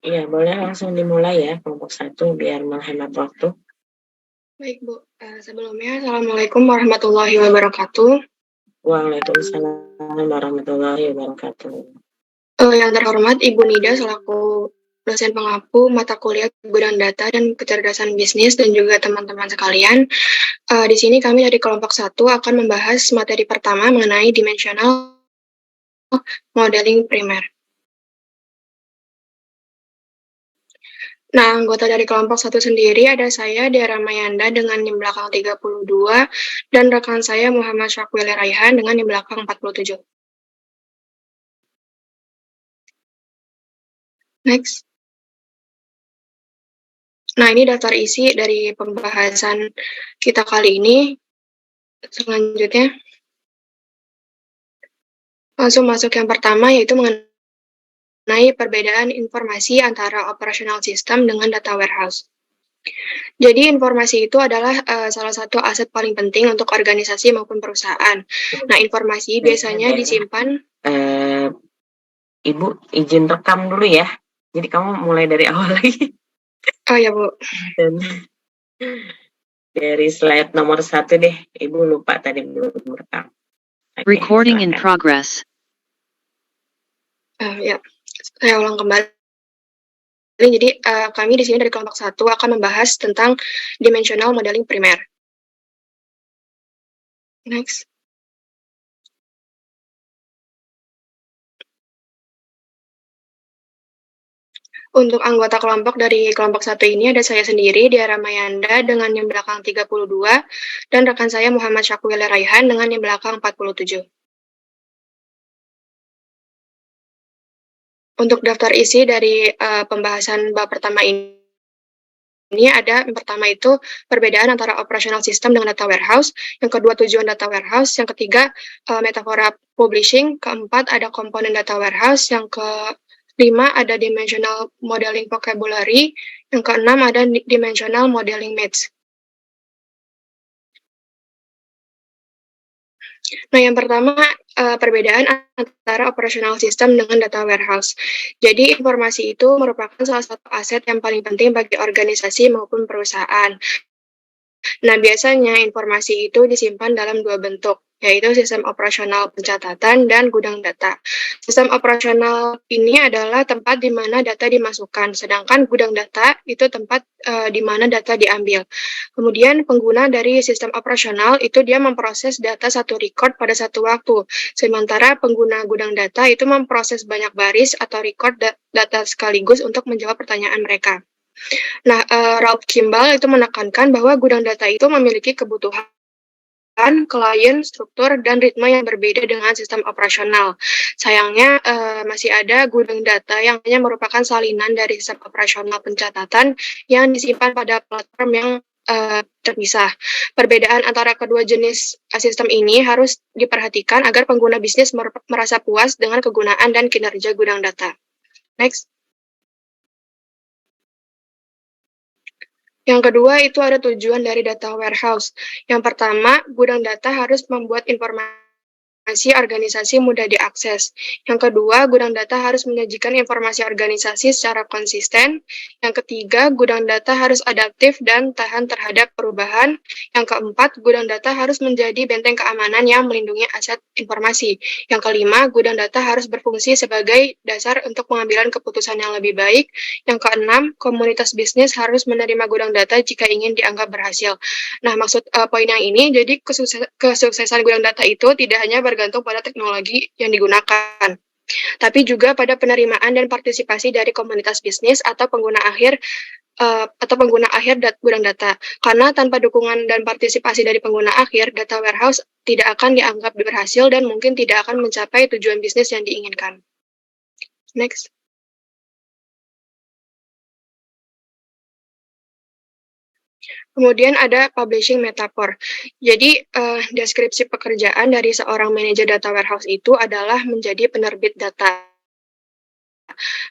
Iya, boleh langsung dimulai ya kelompok 1 biar menghemat waktu. Baik, Bu. Sebelumnya, Assalamualaikum warahmatullahi wabarakatuh. Waalaikumsalam warahmatullahi wabarakatuh. Yang terhormat Ibu Nida selaku dosen pengampu mata kuliah gudang data dan kecerdasan bisnis dan juga teman-teman sekalian. Di sini kami dari kelompok 1 akan membahas materi pertama mengenai dimensional modeling primer. Nah, anggota dari kelompok 1 sendiri ada saya, Dea Ramayanda dengan NIM belakang 32, dan rekan saya Muhammad Syakwili Raihan dengan NIM belakang 47. Next. Nah, ini daftar isi dari pembahasan kita kali ini. Selanjutnya, langsung masuk yang pertama, yaitu mengenai perbedaan informasi antara operational system dengan data warehouse. Jadi informasi itu adalah salah satu aset paling penting untuk organisasi maupun perusahaan. Nah, informasi biasanya disimpan. Ibu izin rekam dulu ya. Jadi kamu mulai dari awal lagi. Oh ya, Bu. Dan dari slide nomor 1 deh. Ibu lupa tadi belum rekam. Recording in progress. Ya, saya ulang kembali. Jadi kami di sini dari kelompok 1 akan membahas tentang dimensional modeling primer. Next. Untuk anggota kelompok dari kelompok 1 ini ada saya sendiri, Dea Ramayanda dengan NIM belakang 32, dan rekan saya Muhammad Syakwili Raihan dengan NIM belakang 47. Untuk daftar isi dari pembahasan bab pertama ini ada yang pertama itu perbedaan antara operational system dengan data warehouse, yang kedua tujuan data warehouse, yang ketiga metafora publishing, keempat ada komponen data warehouse, yang kelima ada dimensional modeling vocabulary, yang keenam ada dimensional modeling maths. Nah, yang pertama perbedaan antara operational system dengan data warehouse. Jadi informasi itu merupakan salah satu aset yang paling penting bagi organisasi maupun perusahaan. Nah, biasanya informasi itu disimpan dalam dua bentuk, yaitu sistem operasional pencatatan dan gudang data. Sistem operasional ini adalah tempat di mana data dimasukkan, sedangkan gudang data itu tempat di mana data diambil. Kemudian pengguna dari sistem operasional itu dia memproses data satu record pada satu waktu, sementara pengguna gudang data itu memproses banyak baris atau record data sekaligus untuk menjawab pertanyaan mereka. Nah, Ralph Kimball itu menekankan bahwa gudang data itu memiliki kebutuhan klien, struktur, dan ritme yang berbeda dengan sistem operasional. Sayangnya, masih ada gudang data yang hanya merupakan salinan dari sistem operasional pencatatan yang disimpan pada platform yang terpisah. Perbedaan antara kedua jenis sistem ini harus diperhatikan agar pengguna bisnis merasa puas dengan kegunaan dan kinerja gudang data. Next. Yang kedua itu ada tujuan dari data warehouse. Yang pertama, gudang data harus membuat informasi organisasi mudah diakses. Yang kedua, gudang data harus menyajikan informasi organisasi secara konsisten. Yang ketiga, gudang data harus adaptif dan tahan terhadap perubahan. Yang keempat, gudang data harus menjadi benteng keamanan yang melindungi aset informasi. Yang kelima, gudang data harus berfungsi sebagai dasar untuk pengambilan keputusan yang lebih baik. Yang keenam, komunitas bisnis harus menerima gudang data jika ingin dianggap berhasil. Nah, maksud poin yang ini, jadi kesuksesan gudang data itu tidak hanya bergantung pada teknologi yang digunakan, tapi juga pada penerimaan dan partisipasi dari komunitas bisnis atau pengguna akhir gudang data. Karena tanpa dukungan dan partisipasi dari pengguna akhir, data warehouse tidak akan dianggap berhasil dan mungkin tidak akan mencapai tujuan bisnis yang diinginkan. Next. Kemudian ada publishing metaphor. Jadi, deskripsi pekerjaan dari seorang manajer data warehouse itu adalah menjadi penerbit data.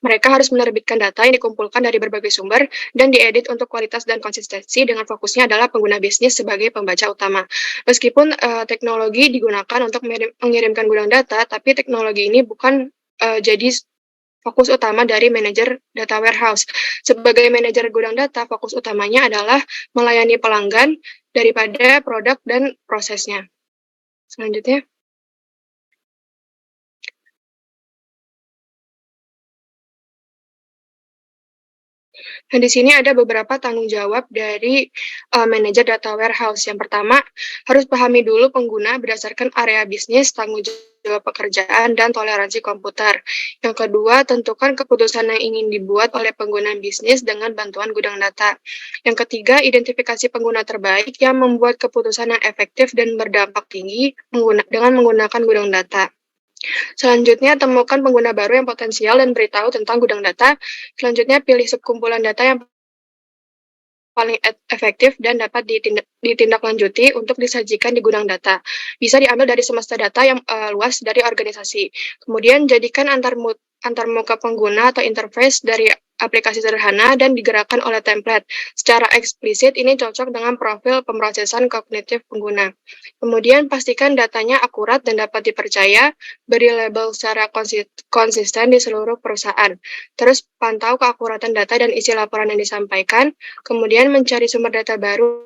Mereka harus menerbitkan data yang dikumpulkan dari berbagai sumber dan diedit untuk kualitas dan konsistensi dengan fokusnya adalah pengguna bisnis sebagai pembaca utama. Meskipun teknologi digunakan untuk mengirimkan gudang data, tapi teknologi ini bukan jadi fokus utama dari manajer data warehouse. Sebagai manajer gudang data, fokus utamanya adalah melayani pelanggan daripada produk dan prosesnya. Selanjutnya. Nah, di sini ada beberapa tanggung jawab dari manajer data warehouse. Yang pertama, harus pahami dulu pengguna berdasarkan area bisnis, tanggung jawab pekerjaan, dan toleransi komputer. Yang kedua, tentukan keputusan yang ingin dibuat oleh pengguna bisnis dengan bantuan gudang data. Yang ketiga, identifikasi pengguna terbaik yang membuat keputusan yang efektif dan berdampak tinggi dengan menggunakan gudang data. Selanjutnya, temukan pengguna baru yang potensial dan beritahu tentang gudang data. Selanjutnya, pilih sekumpulan data yang paling efektif dan dapat ditindaklanjuti untuk disajikan di gudang data. Bisa diambil dari semesta data yang luas dari organisasi. Kemudian, jadikan antarmuka pengguna atau interface dari aplikasi sederhana dan digerakkan oleh template. Secara eksplisit, ini cocok dengan profil pemrosesan kognitif pengguna. Kemudian, pastikan datanya akurat dan dapat dipercaya, beri label secara konsisten di seluruh perusahaan. Terus, pantau keakuratan data dan isi laporan yang disampaikan, kemudian mencari sumber data baru,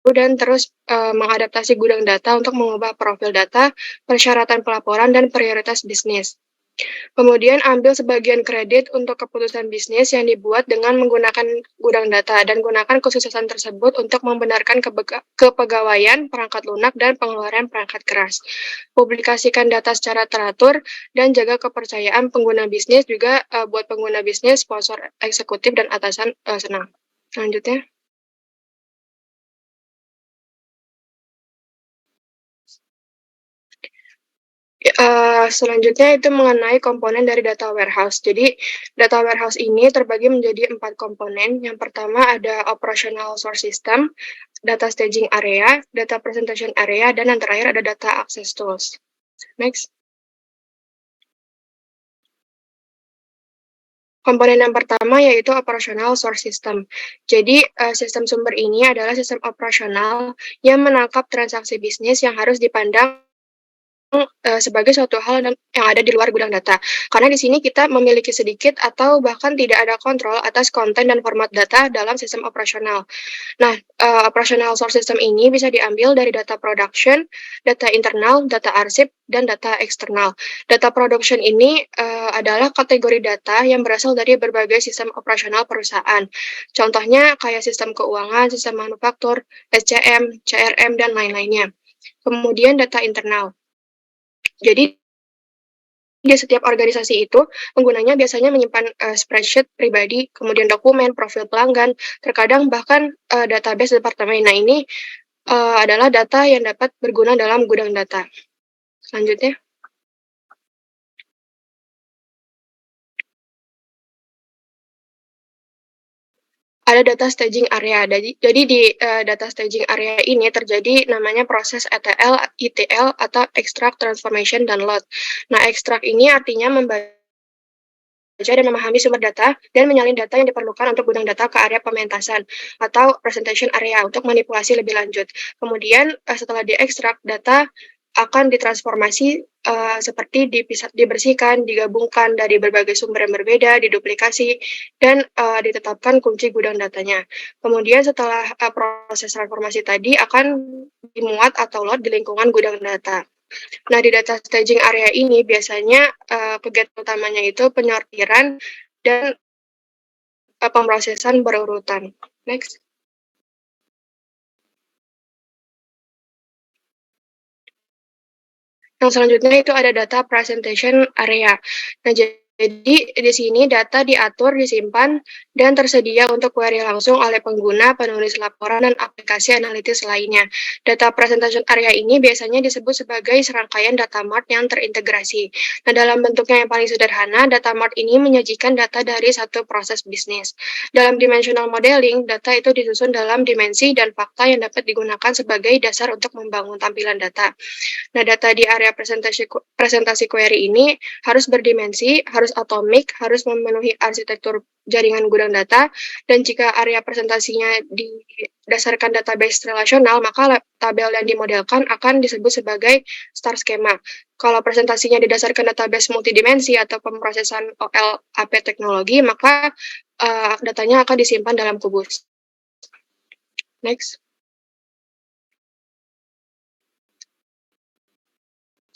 dan terus mengadaptasi gudang data untuk mengubah profil data, persyaratan pelaporan, dan prioritas bisnis. Kemudian ambil sebagian kredit untuk keputusan bisnis yang dibuat dengan menggunakan gudang data dan gunakan kesuksesan tersebut untuk membenarkan kepegawaian, perangkat lunak, dan pengeluaran perangkat keras. Publikasikan data secara teratur dan jaga kepercayaan pengguna bisnis juga buat pengguna bisnis, sponsor eksekutif, dan atasan senang. Selanjutnya. Selanjutnya itu mengenai komponen dari data warehouse. Jadi, data warehouse ini terbagi menjadi 4 komponen. Yang pertama ada operational source system, data staging area, data presentation area, dan yang terakhir ada data access tools. Next. Komponen yang pertama yaitu operational source system. Jadi, sistem sumber ini adalah sistem operasional yang menangkap transaksi bisnis yang harus dipandang sebagai suatu hal yang ada di luar gudang data. Karena di sini kita memiliki sedikit atau bahkan tidak ada kontrol atas konten dan format data dalam sistem operasional. Nah, operational source system ini bisa diambil dari data production, data internal, data arsip, dan data eksternal. Data production ini adalah kategori data yang berasal dari berbagai sistem operasional perusahaan. Contohnya kayak sistem keuangan, sistem manufaktur, SCM, CRM, dan lain-lainnya. Kemudian data internal. Jadi, di setiap organisasi itu, penggunanya biasanya menyimpan spreadsheet pribadi, kemudian dokumen, profil pelanggan, terkadang bahkan database departemen. Nah, ini adalah data yang dapat berguna dalam gudang data. Selanjutnya. Ada data staging area. Jadi di data staging area ini terjadi namanya proses ETL, ETL, atau extract, transformation, dan load. Nah, extract ini artinya membaca dan memahami sumber data dan menyalin data yang diperlukan untuk gudang data ke area pementasan atau presentation area untuk manipulasi lebih lanjut. Kemudian setelah diekstrak, data akan ditransformasi seperti dibersihkan, digabungkan dari berbagai sumber yang berbeda, diduplikasi, dan ditetapkan kunci gudang datanya. Kemudian setelah proses transformasi tadi akan dimuat atau load di lingkungan gudang data. Nah, di data staging area ini biasanya kegiatan utamanya itu penyortiran dan pemrosesan berurutan. Next. Yang selanjutnya itu ada data presentation area. Nah, jadi di sini data diatur, disimpan, dan tersedia untuk query langsung oleh pengguna, penulis laporan, dan aplikasi analitis lainnya. Data presentation area ini biasanya disebut sebagai serangkaian data mart yang terintegrasi. Nah, dalam bentuknya yang paling sederhana, data mart ini menyajikan data dari satu proses bisnis. Dalam dimensional modeling, data itu disusun dalam dimensi dan fakta yang dapat digunakan sebagai dasar untuk membangun tampilan data. Nah, data di area presentasi query ini harus berdimensi, harus harus atomik, harus memenuhi arsitektur jaringan gudang data, dan jika area presentasinya didasarkan database relasional, maka tabel yang dimodelkan akan disebut sebagai star schema. Kalau presentasinya didasarkan database multidimensi atau pemrosesan OLAP teknologi, maka datanya akan disimpan dalam kubus. Next.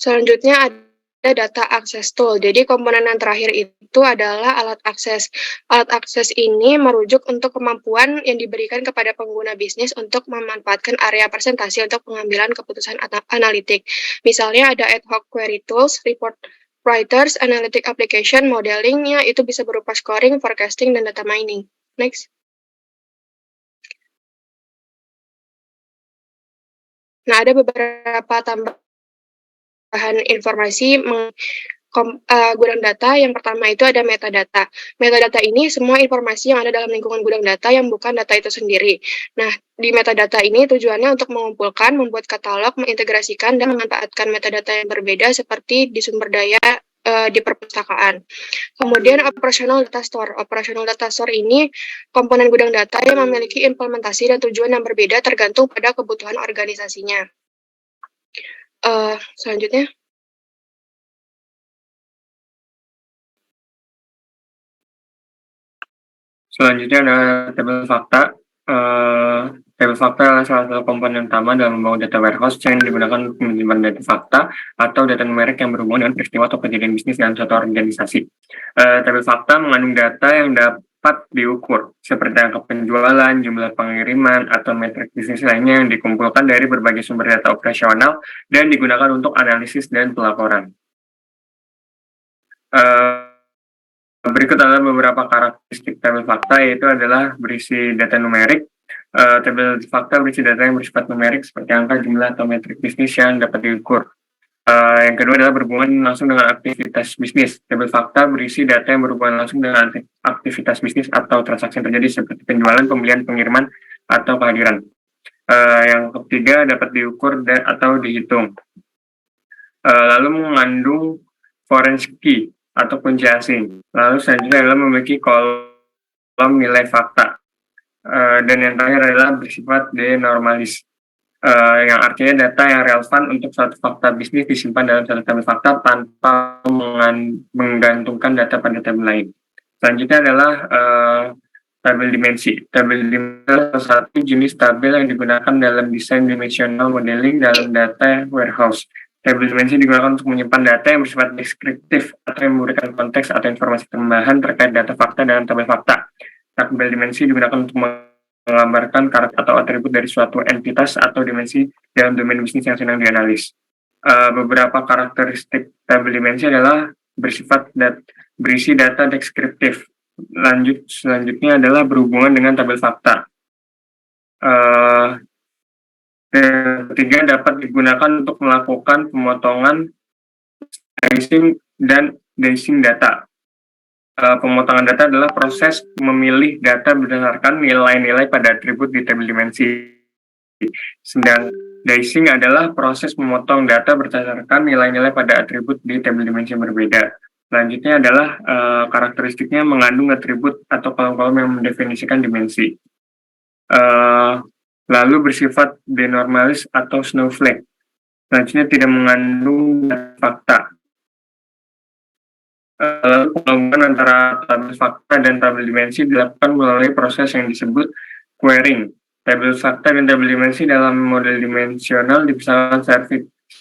Selanjutnya ada data access tool. Jadi komponen yang terakhir itu adalah alat akses. Alat akses ini merujuk untuk kemampuan yang diberikan kepada pengguna bisnis untuk memanfaatkan area presentasi untuk pengambilan keputusan analitik. Misalnya ada ad hoc query tools, report writers, analytic application, modelingnya itu bisa berupa scoring, forecasting, dan data mining. Next. Nah, ada beberapa tambahan informasi gudang data. Yang pertama itu ada metadata. Metadata ini semua informasi yang ada dalam lingkungan gudang data yang bukan data itu sendiri. Nah, di metadata ini tujuannya untuk mengumpulkan, membuat katalog, mengintegrasikan, dan memanfaatkan metadata yang berbeda seperti di sumber daya di perpustakaan. Kemudian operational data store. Operational data store ini komponen gudang data yang memiliki implementasi dan tujuan yang berbeda tergantung pada kebutuhan organisasinya. Selanjutnya. Selanjutnya ada tabel fakta. Tabel fakta adalah salah satu komponen utama dalam membangun data warehouse yang digunakan untuk menyimpan data fakta atau data numerik yang berhubungan dengan peristiwa atau kejadian bisnis dalam suatu organisasi. Tabel fakta mengandung data yang dapat diukur, seperti angka penjualan, jumlah pengiriman, atau metrik bisnis lainnya yang dikumpulkan dari berbagai sumber data operasional dan digunakan untuk analisis dan pelaporan. Berikut adalah beberapa karakteristik tabel fakta, yaitu adalah berisi data numerik. Tabel fakta berisi data yang bersifat numerik seperti angka, jumlah, atau metrik bisnis yang dapat diukur. Yang kedua adalah berhubungan langsung dengan aktivitas bisnis. Tabel fakta berisi data yang berhubungan langsung dengan aktivitas bisnis atau transaksi yang terjadi seperti penjualan, pembelian, pengiriman, atau kehadiran. Yang ketiga dapat diukur atau dihitung. Lalu mengandung foreign key atau kunci asing. Lalu selanjutnya adalah memiliki kolom nilai fakta. Dan yang terakhir adalah bersifat denormalis. Yang artinya data yang relevan untuk suatu fakta bisnis disimpan dalam satu tabel fakta tanpa menggantungkan data pada tabel lain. Selanjutnya adalah tabel dimensi. Tabel dimensi adalah salah satu jenis tabel yang digunakan dalam desain dimensional modeling dalam data warehouse. Tabel dimensi digunakan untuk menyimpan data yang bersifat deskriptif atau yang memberikan konteks atau informasi tambahan terkait data fakta dalam tabel fakta. Tabel dimensi digunakan untuk menggambarkan karakter atau atribut dari suatu entitas atau dimensi dalam domain bisnis yang sedang dianalis. Beberapa karakteristik tabel dimensi adalah berisi data deskriptif. Selanjutnya adalah berhubungan dengan tabel fakta. Yang ketiga dapat digunakan untuk melakukan pemotongan slicing dan dicing data. Pemotongan data adalah proses memilih data berdasarkan nilai-nilai pada atribut di tabel dimensi. Sedang dicing adalah proses memotong data berdasarkan nilai-nilai pada atribut di tabel dimensi yang berbeda. Selanjutnya adalah karakteristiknya mengandung atribut atau kolom-kolom yang mendefinisikan dimensi. Lalu bersifat denormalis atau snowflake. Selanjutnya tidak mengandung data fakta. Lalu penggabungan antara tabel fakta dan tabel dimensi dilakukan melalui proses yang disebut querying. Tabel fakta dan tabel dimensi dalam model dimensional dipisahkan saat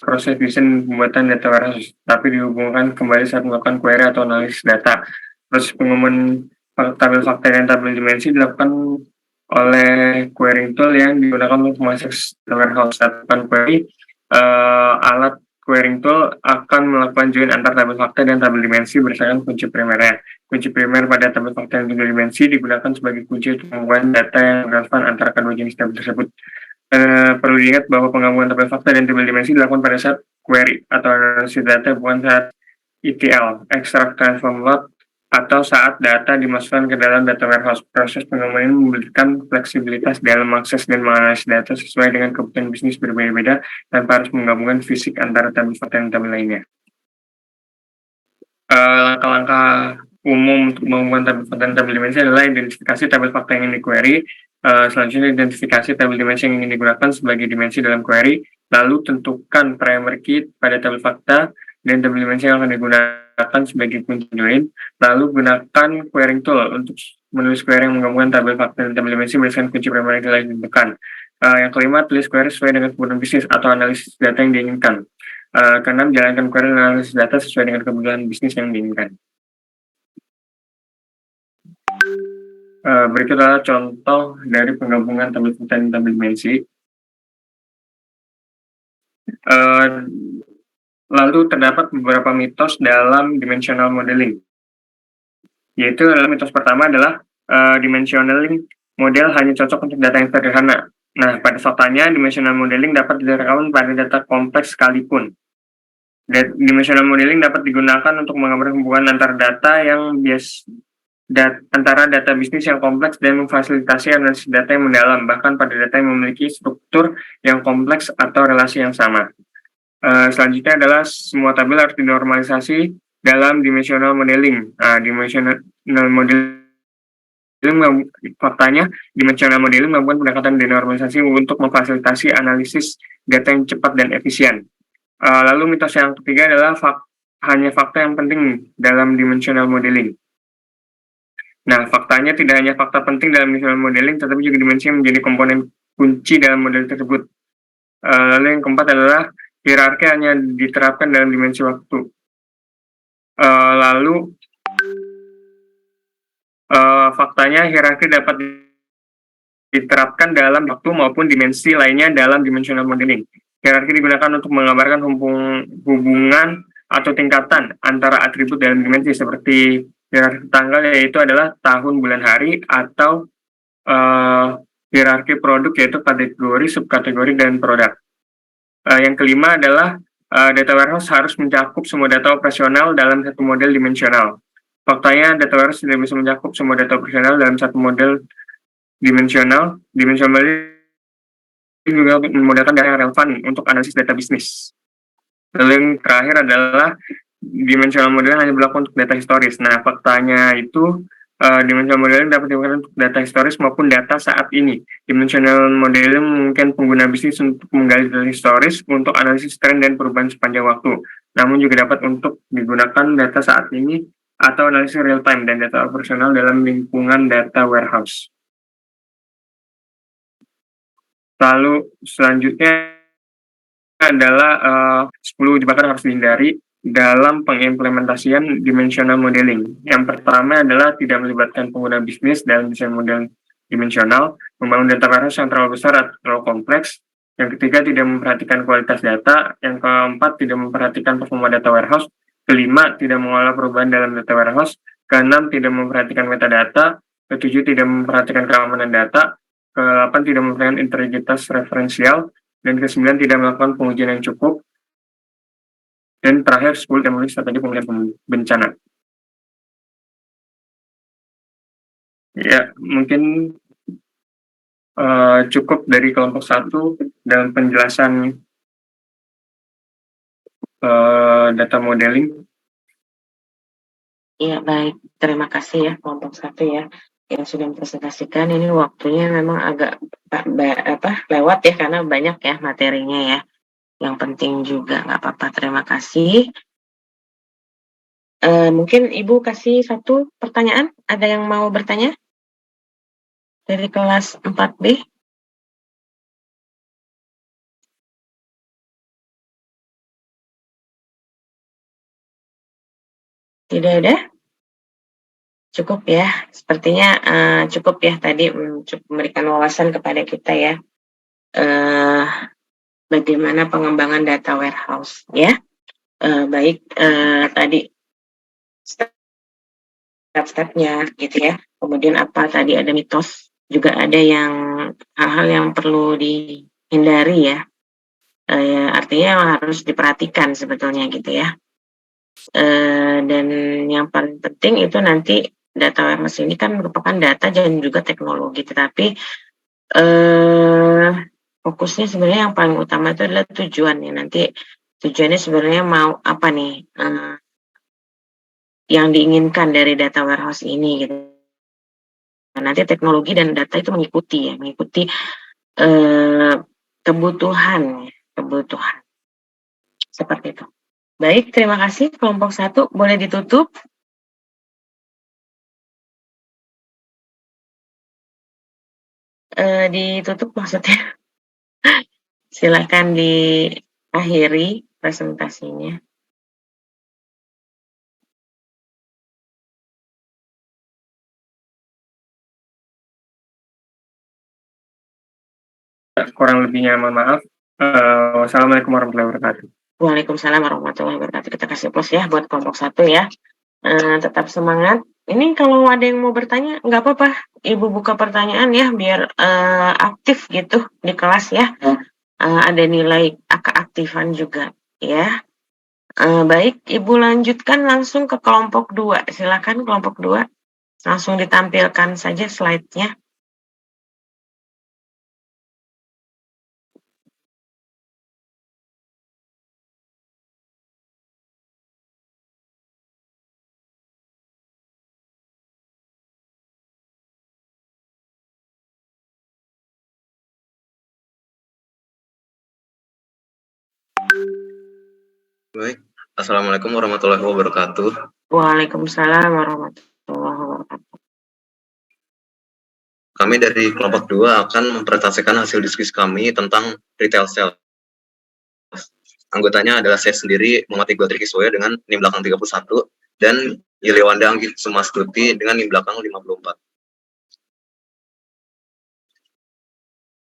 proses desain pembuatan data warehouse, tapi dihubungkan kembali saat melakukan query atau analisis data. Proses pengumuman tabel fakta dan tabel dimensi dilakukan oleh querying tool yang digunakan untuk mengakses warehouse. Saat query, alat querying tool akan melakukan join antar tabel fakta dan tabel dimensi berdasarkan kunci primernya. Kunci primer pada tabel fakta dan tabel dimensi digunakan sebagai kunci untuk menggabungkan data yang relevan antara kedua jenis tabel tersebut. Perlu diingat bahwa penggabungan tabel fakta dan tabel dimensi dilakukan pada saat query atau analisis data, bukan saat ETL, extract transform load, atau saat data dimasukkan ke dalam data warehouse. Proses penggabungan ini memberikan fleksibilitas dalam akses dan menganalisis data sesuai dengan kebutuhan bisnis berbeda-beda tanpa harus menggabungkan fisik antara tabel fakta dan tabel lainnya. Langkah-langkah umum untuk mengumumkan tabel fakta dan tabel dimensi adalah identifikasi tabel fakta yang ingin di-query, selanjutnya identifikasi tabel dimensi yang ingin digunakan sebagai dimensi dalam query, lalu tentukan primary key pada tabel fakta dan tabel dimensi yang akan digunakan sebagai kunci join, lalu gunakan querying tool untuk menulis query yang menggabungkan tabel fakta dan tabel dimensi berdasarkan kunci primary key yang ditentukan. Yang kelima, tulis query sesuai dengan kebutuhan bisnis atau analisis data yang diinginkan. Keenam, jalankan query dan analisis data sesuai dengan kebutuhan bisnis yang diinginkan. Berikut adalah contoh dari penggabungan tabel fakta dan tabel dimensi. Lalu terdapat beberapa mitos dalam dimensional modeling. Yaitu mitos pertama adalah dimensioning model hanya cocok untuk data yang sederhana. Nah, pada faktanya dimensional modeling dapat diterapkan pada data kompleks sekalipun. Dimensional modeling dapat digunakan untuk menggambarkan hubungan antara data yang antara data bisnis yang kompleks dan memfasilitasi analisis data yang mendalam, bahkan pada data yang memiliki struktur yang kompleks atau relasi yang sama. Selanjutnya adalah semua tabel harus dinormalisasi dalam dimensional modeling. Dimensional modeling faktanya, dimensional modeling melakukan pendekatan denormalisasi untuk memfasilitasi analisis data yang cepat dan efisien. Lalu mitos yang ketiga adalah hanya fakta yang penting dalam dimensional modeling. Nah, faktanya tidak hanya fakta penting dalam dimensional modeling, tetapi juga dimensi yang menjadi komponen kunci dalam model tersebut. Lalu yang keempat adalah hierarki hanya diterapkan dalam dimensi waktu. Faktanya hierarki dapat diterapkan dalam waktu maupun dimensi lainnya dalam dimensional modeling. Hierarki digunakan untuk menggambarkan hubungan atau tingkatan antara atribut dalam dimensi seperti hierarki tanggal, yaitu adalah tahun, bulan, hari, atau hierarki produk, yaitu kategori, subkategori, dan produk. Yang kelima adalah data warehouse harus mencakup semua data operasional dalam satu model dimensional. Faktanya, data warehouse tidak bisa mencakup semua data operasional dalam satu model dimensional. Dimensional juga memudahkan data yang relevan untuk analisis data bisnis. Lalu yang terakhir adalah dimensional modeling hanya berlaku untuk data historis. Nah, faktanya itu dimensional modeling dapat digunakan untuk data historis maupun data saat ini. Dimensional modeling mungkin pengguna bisnis untuk menggali data historis untuk analisis tren dan perubahan sepanjang waktu. Namun juga dapat untuk digunakan data saat ini atau analisis real time dan data operasional dalam lingkungan data warehouse. Lalu selanjutnya adalah 10 jebakan harus dihindari dalam pengimplementasian dimensional modeling. Yang pertama adalah tidak melibatkan pengguna bisnis dalam desain model dimensional, membangun data warehouse yang terlalu besar atau terlalu kompleks. Yang ketiga, tidak memperhatikan kualitas data. Yang keempat, tidak memperhatikan performa data warehouse. Kelima, tidak mengolah perubahan dalam data warehouse. Keenam, tidak memperhatikan metadata. Ketujuh, tidak memperhatikan keamanan data. Kedelapan, tidak memperhatikan integritas referensial. Dan kesembilan, tidak melakukan pengujian yang cukup. Dan terakhir, 10, tidak menulis strategi pemulihan bencana. Ya, mungkin cukup dari kelompok 1 dalam penjelasan data modeling. Iya, baik. Terima kasih ya kelompok 1 ya yang sudah mempresentasikan. Ini waktunya memang agak lewat ya karena banyak ya materinya ya. Yang penting juga, nggak apa-apa. Terima kasih. Mungkin Ibu kasih satu pertanyaan. Ada yang mau bertanya? Dari kelas 4B. Tidak ada? Cukup ya. Sepertinya cukup ya tadi cukup memberikan wawasan kepada kita ya. Bagaimana pengembangan data warehouse ya. Baik tadi step-stepnya gitu ya. Kemudian apa tadi ada mitos, juga ada yang hal-hal yang perlu dihindari ya. Artinya harus diperhatikan sebetulnya gitu ya. Dan yang paling penting itu nanti data warehouse ini kan merupakan data dan juga teknologi, tetapi fokusnya sebenarnya yang paling utama itu adalah tujuannya. Nanti tujuannya sebenarnya mau apa nih? yang diinginkan dari data warehouse ini gitu. Nanti teknologi dan data itu mengikuti kebutuhan seperti itu. Baik, terima kasih. Kelompok 1 boleh ditutup. Ditutup maksudnya. Silakan diakhiri presentasinya. Kurang lebihnya mohon maaf. Wassalamualaikum warahmatullahi wabarakatuh. Waalaikumsalam warahmatullahi wabarakatuh. Kita kasih plus ya buat kelompok 1 ya. Tetap semangat. Ini kalau ada yang mau bertanya, nggak apa-apa. Ibu buka pertanyaan ya, biar aktif gitu di kelas ya. Ada nilai keaktifan juga ya. Baik, Ibu lanjutkan langsung ke kelompok 2. Silakan kelompok 2. Langsung ditampilkan saja slide-nya. Baik, Assalamualaikum warahmatullahi wabarakatuh. Waalaikumsalam warahmatullahi wabarakatuh. Kami dari kelompok 2 akan mempresentasikan hasil diskusi kami tentang retail sales. Anggotanya adalah saya sendiri, Muhammad Iqbal Trikiswoyo dengan NIM belakang 31, dan Yiliwanda Anggit Sumastuti dengan NIM belakang 54.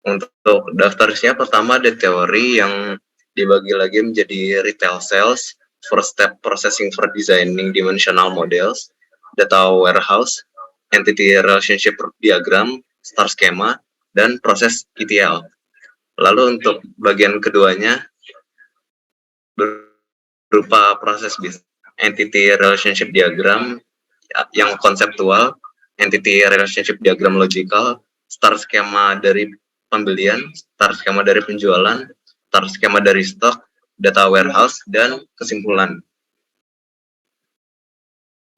Untuk daftarnya pertama ada teori yang dibagi lagi menjadi retail sales, first step processing for designing dimensional models, data warehouse, entity relationship diagram, star schema, dan proses ETL. Lalu untuk bagian keduanya berupa proses entity relationship diagram yang konseptual, entity relationship diagram logical, star schema dari pembelian, star schema dari penjualan, star schema dari stok, data warehouse, dan kesimpulan.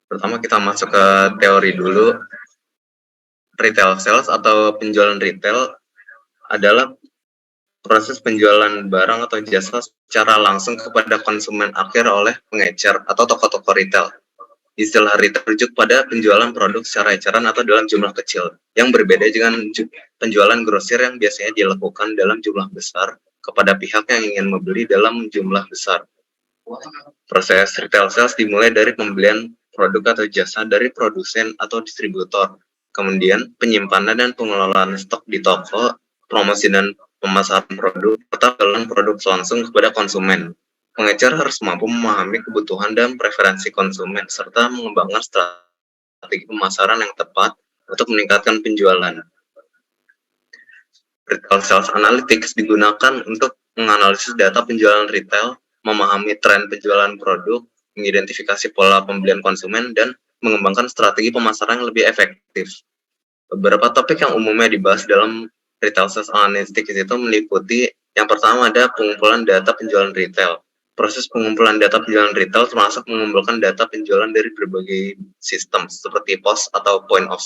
Pertama kita masuk ke teori dulu. Retail sales atau penjualan retail adalah proses penjualan barang atau jasa secara langsung kepada konsumen akhir oleh pengecer atau toko-toko retail. Istilah retail merujuk pada penjualan produk secara eceran atau dalam jumlah kecil, yang berbeda dengan penjualan grosir yang biasanya dilakukan dalam jumlah besar kepada pihak yang ingin membeli dalam jumlah besar. Proses retail sales dimulai dari pembelian produk atau jasa dari produsen atau distributor, kemudian penyimpanan dan pengelolaan stok di toko, promosi dan pemasaran produk, serta penjualan produk langsung kepada konsumen. Pengecer harus mampu memahami kebutuhan dan preferensi konsumen, serta mengembangkan strategi pemasaran yang tepat untuk meningkatkan penjualan. Retail Sales Analytics digunakan untuk menganalisis data penjualan retail, memahami tren penjualan produk, mengidentifikasi pola pembelian konsumen, dan mengembangkan strategi pemasaran yang lebih efektif. Beberapa topik yang umumnya dibahas dalam Retail Sales Analytics itu meliputi yang pertama ada pengumpulan data penjualan retail. Proses pengumpulan data penjualan retail termasuk mengumpulkan data penjualan dari berbagai sistem seperti POS atau point of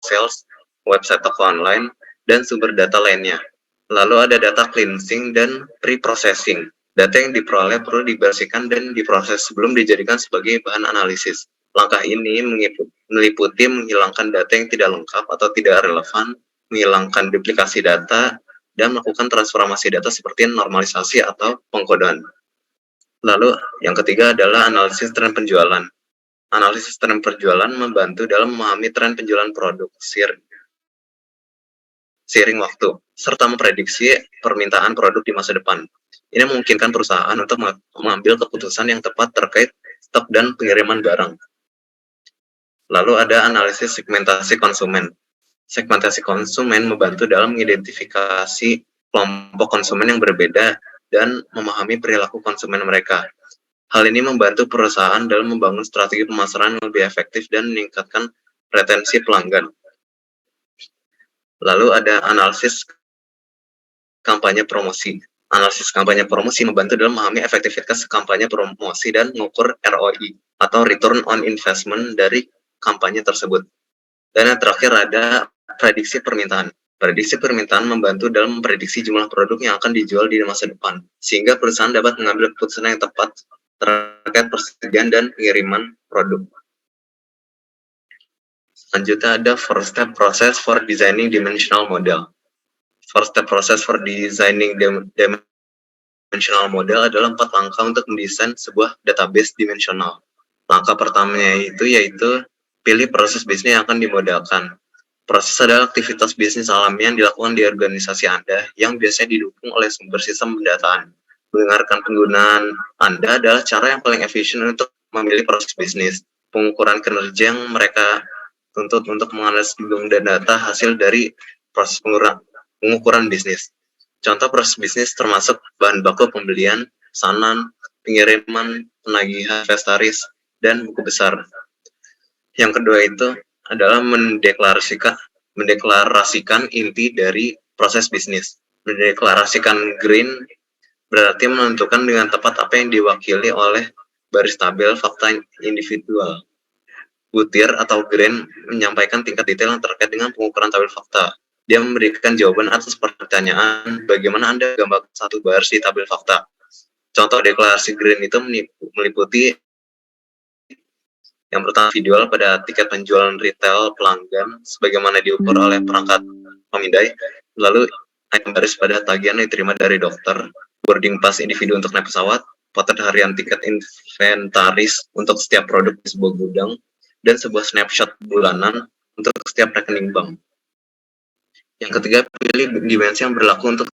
sales, website toko online, dan sumber data lainnya. Lalu ada data cleansing dan pre-processing. Data yang diperoleh perlu dibersihkan dan diproses sebelum dijadikan sebagai bahan analisis. Langkah ini meliputi menghilangkan data yang tidak lengkap atau tidak relevan, menghilangkan duplikasi data, dan melakukan transformasi data seperti normalisasi atau pengkodean. Lalu yang ketiga adalah analisis tren penjualan. Analisis tren penjualan membantu dalam memahami tren penjualan produk seiring waktu, serta memprediksi permintaan produk di masa depan. Ini memungkinkan perusahaan untuk mengambil keputusan yang tepat terkait stok dan pengiriman barang. Lalu ada analisis segmentasi konsumen. Segmentasi konsumen membantu dalam mengidentifikasi kelompok konsumen yang berbeda dan memahami perilaku konsumen mereka. Hal ini membantu perusahaan dalam membangun strategi pemasaran yang lebih efektif dan meningkatkan retensi pelanggan. Lalu ada analisis kampanye promosi. Analisis kampanye promosi membantu dalam memahami efektivitas kampanye promosi dan mengukur ROI atau Return on Investment dari kampanye tersebut. Dan yang terakhir ada prediksi permintaan. Prediksi permintaan membantu dalam memprediksi jumlah produk yang akan dijual di masa depan, sehingga perusahaan dapat mengambil keputusan yang tepat terkait persediaan dan pengiriman produk. Selanjutnya ada first step process for designing dimensional model. First step process for designing dimensional model adalah 4 langkah untuk mendesain sebuah database dimensional. Langkah pertamanya yaitu pilih proses bisnis yang akan dimodelkan. Proses adalah aktivitas bisnis alami yang dilakukan di organisasi Anda yang biasanya didukung oleh sumber sistem pendataan. Mendengarkan penggunaan Anda adalah cara yang paling efisien untuk memilih proses bisnis. Pengukuran kinerja yang mereka tuntut untuk menganalisis dan data hasil dari proses pengukuran bisnis. Contoh proses bisnis termasuk bahan baku pembelian, pesanan, pengiriman, penagihan, inventaris, dan buku besar. Yang kedua itu adalah mendeklarasikan inti dari proses bisnis. Mendeklarasikan green berarti menentukan dengan tepat apa yang diwakili oleh baris tabel fakta individual. Butir atau green menyampaikan tingkat detail yang terkait dengan pengukuran tabel fakta. Dia memberikan jawaban atas pertanyaan bagaimana Anda gambarkan satu baris di tabel fakta. Contoh deklarasi green itu meliputi yang pertama visual pada tiket penjualan retail pelanggan sebagaimana diukur oleh perangkat pemindai, lalu item baris pada tagihan yang diterima dari dokter, boarding pass individu untuk naik pesawat, potret harian tiket inventaris untuk setiap produk di sebuah gudang, dan sebuah snapshot bulanan untuk setiap rekening bank. Yang ketiga, pilih dimensi yang berlaku untuk